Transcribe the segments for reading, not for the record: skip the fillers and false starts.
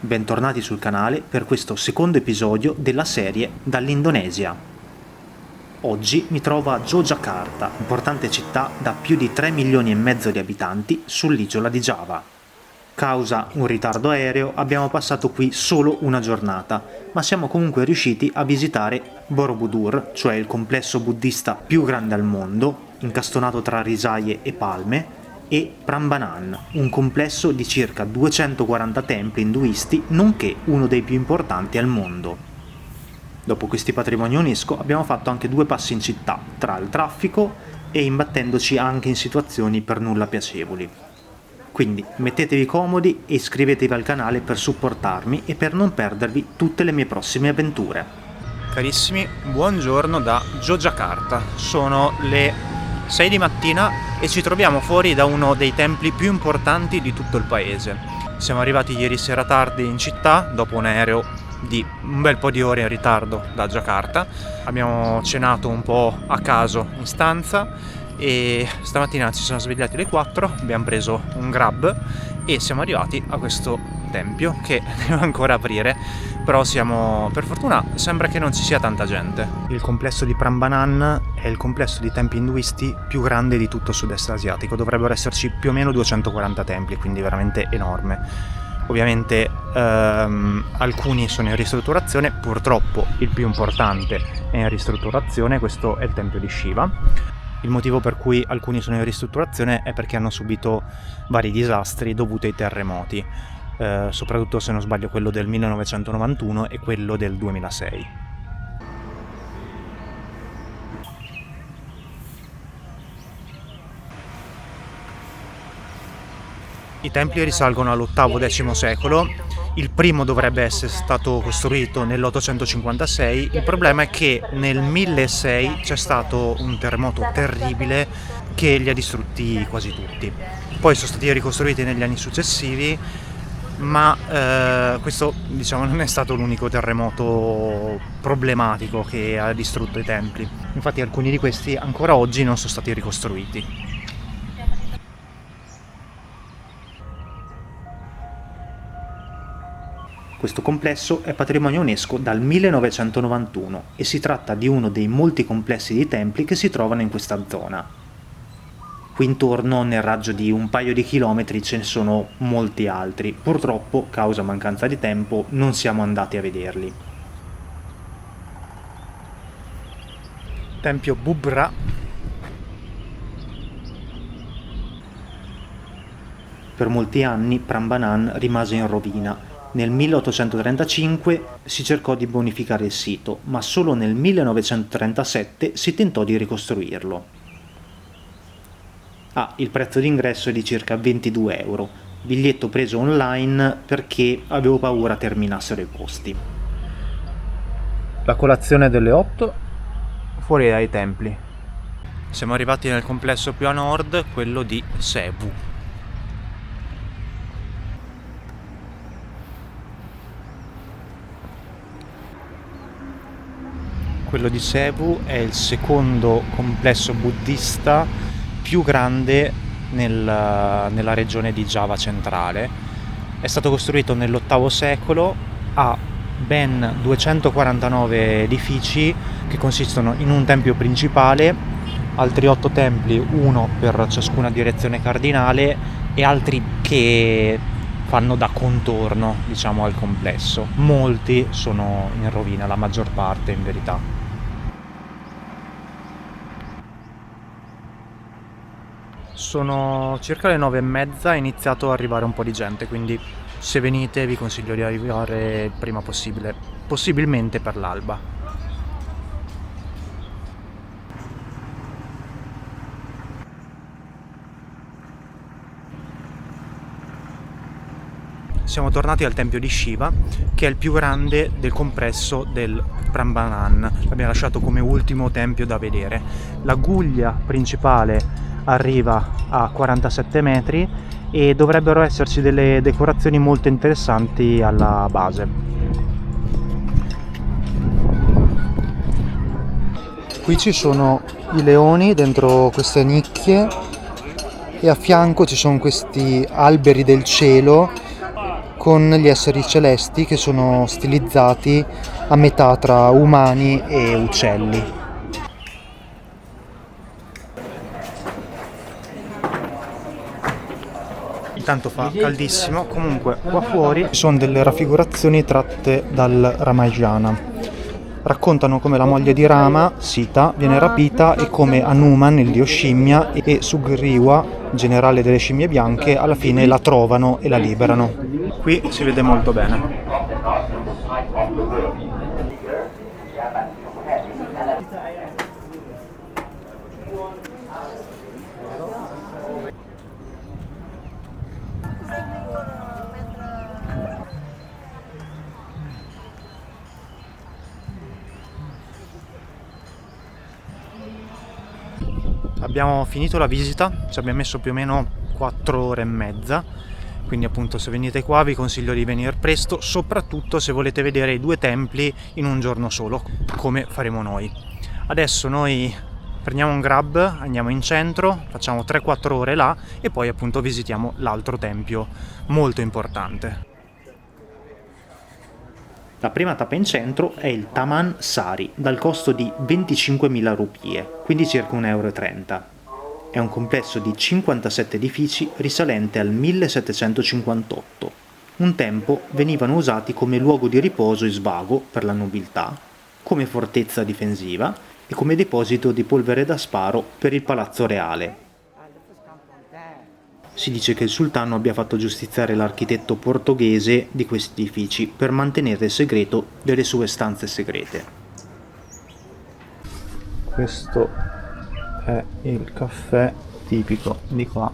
Bentornati sul canale per questo secondo episodio della serie dall'Indonesia. Oggi mi trovo a Yogyakarta, importante città da più di 3 milioni e mezzo di abitanti sull'isola di Giava. Causa un ritardo aereo abbiamo passato qui solo una giornata, ma siamo comunque riusciti a visitare Borobudur, cioè il complesso buddista più grande al mondo, incastonato tra risaie e palme, e Prambanan, un complesso di circa 240 templi induisti, nonché uno dei più importanti al mondo. Dopo questi patrimoni UNESCO abbiamo fatto anche 2 passi in città, tra il traffico e imbattendoci anche in situazioni per nulla piacevoli. Quindi mettetevi comodi e iscrivetevi al canale per supportarmi e per non perdervi tutte le mie prossime avventure. Carissimi, buongiorno da Yogyakarta. Sono le 6 di mattina e ci troviamo fuori da uno dei templi più importanti di tutto il paese. Siamo arrivati ieri sera tardi in città, dopo un aereo di un bel po' di ore in ritardo da Giacarta. Abbiamo cenato un po' a caso in stanza e stamattina ci siamo svegliati alle 4, abbiamo preso un Grab e siamo arrivati a questo tempio che deve ancora aprire, però per fortuna sembra che non ci sia tanta gente. Il complesso di Prambanan è il complesso di templi induisti più grande di tutto il sud-est asiatico, dovrebbero esserci più o meno 240 templi, quindi veramente enorme. Ovviamente alcuni sono in ristrutturazione, purtroppo il più importante è in ristrutturazione, questo è il tempio di Shiva. Il motivo per cui alcuni sono in ristrutturazione è perché hanno subito vari disastri dovuti ai terremoti, soprattutto se non sbaglio quello del 1991 e quello del 2006. I templi risalgono all'VIII-X secolo. Il primo dovrebbe essere stato costruito nell'856, il problema è che nel 1006 c'è stato un terremoto terribile che li ha distrutti quasi tutti. Poi sono stati ricostruiti negli anni successivi, ma questo non è stato l'unico terremoto problematico che ha distrutto i templi. Infatti alcuni di questi ancora oggi non sono stati ricostruiti. Questo complesso è patrimonio UNESCO dal 1991 e si tratta di uno dei molti complessi di templi che si trovano in questa zona. Qui intorno, nel raggio di un paio di chilometri, ce ne sono molti altri. Purtroppo, causa mancanza di tempo, non siamo andati a vederli. Tempio Bubra. Per molti anni Prambanan rimase in rovina. Nel 1835 si cercò di bonificare il sito, ma solo nel 1937 si tentò di ricostruirlo. Il prezzo d'ingresso è di circa 22 euro, biglietto preso online perché avevo paura terminassero i costi. La colazione delle 8, fuori dai templi. Siamo arrivati nel complesso più a nord, quello di Cebu. Quello di Cebu è il secondo complesso buddista più grande nella regione di Giava centrale. È stato costruito nell'VIII secolo, ha ben 249 edifici che consistono in un tempio principale, altri 8 templi, uno per ciascuna direzione cardinale, e altri che fanno da contorno, al complesso. Molti sono in rovina, la maggior parte in verità. Sono circa le 9:30, è iniziato ad arrivare un po' di gente, quindi se venite vi consiglio di arrivare il prima possibile, possibilmente per l'alba. Siamo tornati al tempio di Shiva, che è il più grande del complesso del Prambanan. L'abbiamo lasciato come ultimo tempio da vedere. La guglia principale arriva a 47 metri e dovrebbero esserci delle decorazioni molto interessanti alla base. Qui ci sono i leoni dentro queste nicchie e a fianco ci sono questi alberi del cielo con gli esseri celesti che sono stilizzati a metà tra umani e uccelli. Intanto fa caldissimo. Comunque qua fuori sono delle raffigurazioni tratte dal Ramayana. Raccontano come la moglie di Rama, Sita, viene rapita e come Hanuman, il dio scimmia, e Sugriva, generale delle scimmie bianche, alla fine la trovano e la liberano. Qui si vede molto bene. Abbiamo finito la visita, ci abbiamo messo più o meno 4 ore e mezza, quindi appunto se venite qua vi consiglio di venire presto, soprattutto se volete vedere i 2 templi in un giorno solo, come faremo noi. Adesso noi prendiamo un Grab, andiamo in centro, facciamo 3-4 ore là e poi appunto visitiamo l'altro tempio molto importante. La prima tappa in centro è il Taman Sari, dal costo di 25.000 rupie, quindi circa 1,30 €. È un complesso di 57 edifici risalente al 1758. Un tempo venivano usati come luogo di riposo e svago per la nobiltà, come fortezza difensiva e come deposito di polvere da sparo per il palazzo reale. Si dice che il sultano abbia fatto giustiziare l'architetto portoghese di questi edifici per mantenere il segreto delle sue stanze segrete. Questo è il caffè tipico di qua.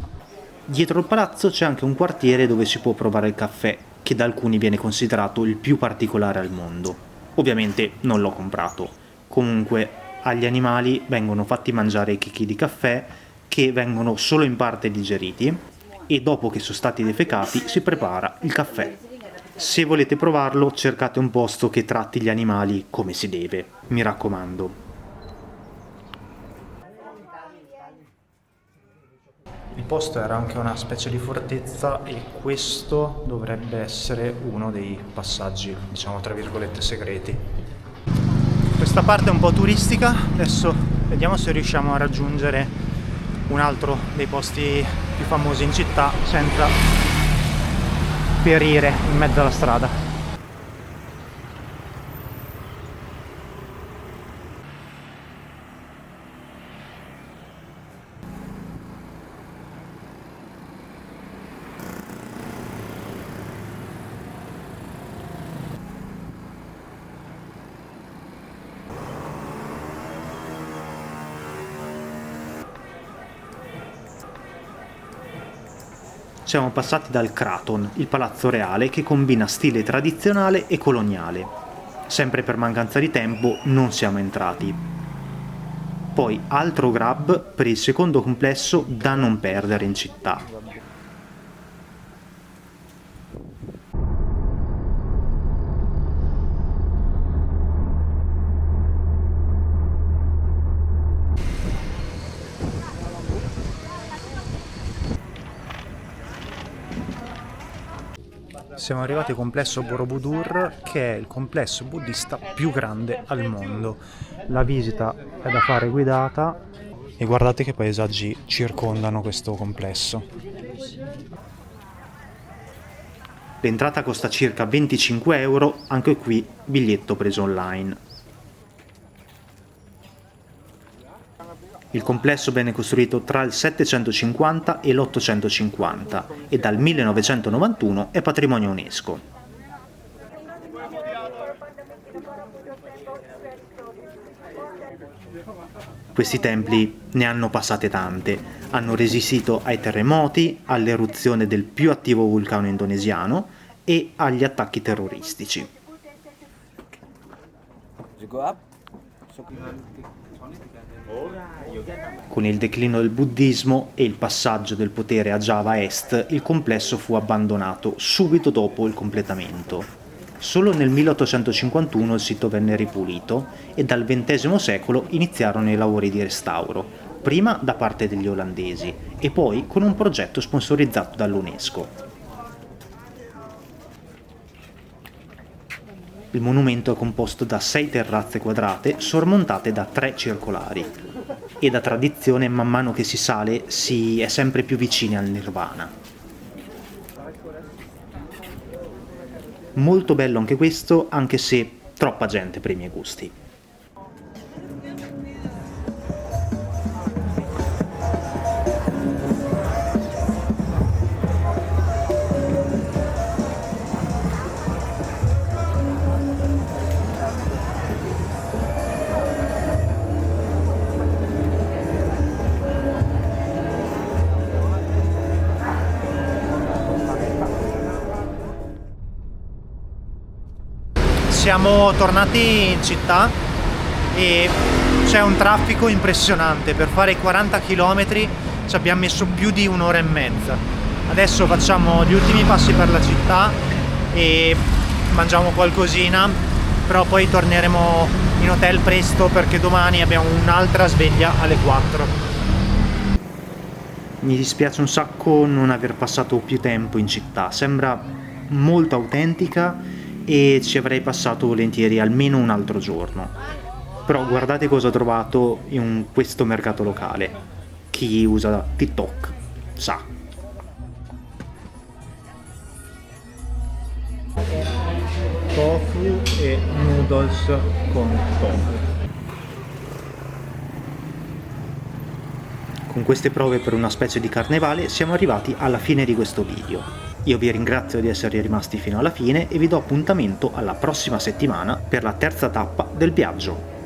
Dietro il palazzo c'è anche un quartiere dove si può provare il caffè, che da alcuni viene considerato il più particolare al mondo. Ovviamente non l'ho comprato. Comunque agli animali vengono fatti mangiare i chicchi di caffè che vengono solo in parte digeriti e dopo che sono stati defecati si prepara il caffè. Se volete provarlo cercate un posto che tratti gli animali come si deve, mi raccomando. Il posto era anche una specie di fortezza e questo dovrebbe essere uno dei passaggi, diciamo tra virgolette, segreti. Questa parte è un po' turistica, adesso vediamo se riusciamo a raggiungere un altro dei posti più famosi in città senza perire in mezzo alla strada. Siamo passati dal Kraton, il palazzo reale che combina stile tradizionale e coloniale. Sempre per mancanza di tempo non siamo entrati. Poi altro Grab per il secondo complesso da non perdere in città. Siamo arrivati al complesso Borobudur, che è il complesso buddista più grande al mondo. La visita è da fare guidata e guardate che paesaggi circondano questo complesso. L'entrata costa circa 25 €, anche qui biglietto preso online. Il complesso venne costruito tra il 750 e l'850 e dal 1991 è patrimonio UNESCO. Questi templi ne hanno passate tante, hanno resistito ai terremoti, all'eruzione del più attivo vulcano indonesiano e agli attacchi terroristici. Con il declino del buddismo e il passaggio del potere a Java Est, il complesso fu abbandonato subito dopo il completamento. Solo nel 1851 il sito venne ripulito e dal XX secolo iniziarono i lavori di restauro, prima da parte degli olandesi e poi con un progetto sponsorizzato dall'UNESCO. Il monumento è composto da 6 terrazze quadrate sormontate da 3 circolari e da tradizione man mano che si sale si è sempre più vicini al Nirvana. Molto bello anche questo, anche se troppa gente per i miei gusti. Siamo tornati in città e c'è un traffico impressionante. Per fare i 40 km ci abbiamo messo più di un'ora e mezza. Adesso facciamo gli ultimi passi per la città e mangiamo qualcosina, però poi torneremo in hotel presto perché domani abbiamo un'altra sveglia alle 4. Mi dispiace un sacco non aver passato più tempo in città, sembra molto autentica e ci avrei passato volentieri almeno un altro giorno. Però guardate cosa ho trovato in questo mercato locale. Chi usa TikTok sa. Tofu e noodles con tofu. Con queste prove per una specie di carnevale siamo arrivati alla fine di questo video. Io vi ringrazio di essere rimasti fino alla fine e vi do appuntamento alla prossima settimana per la terza tappa del viaggio.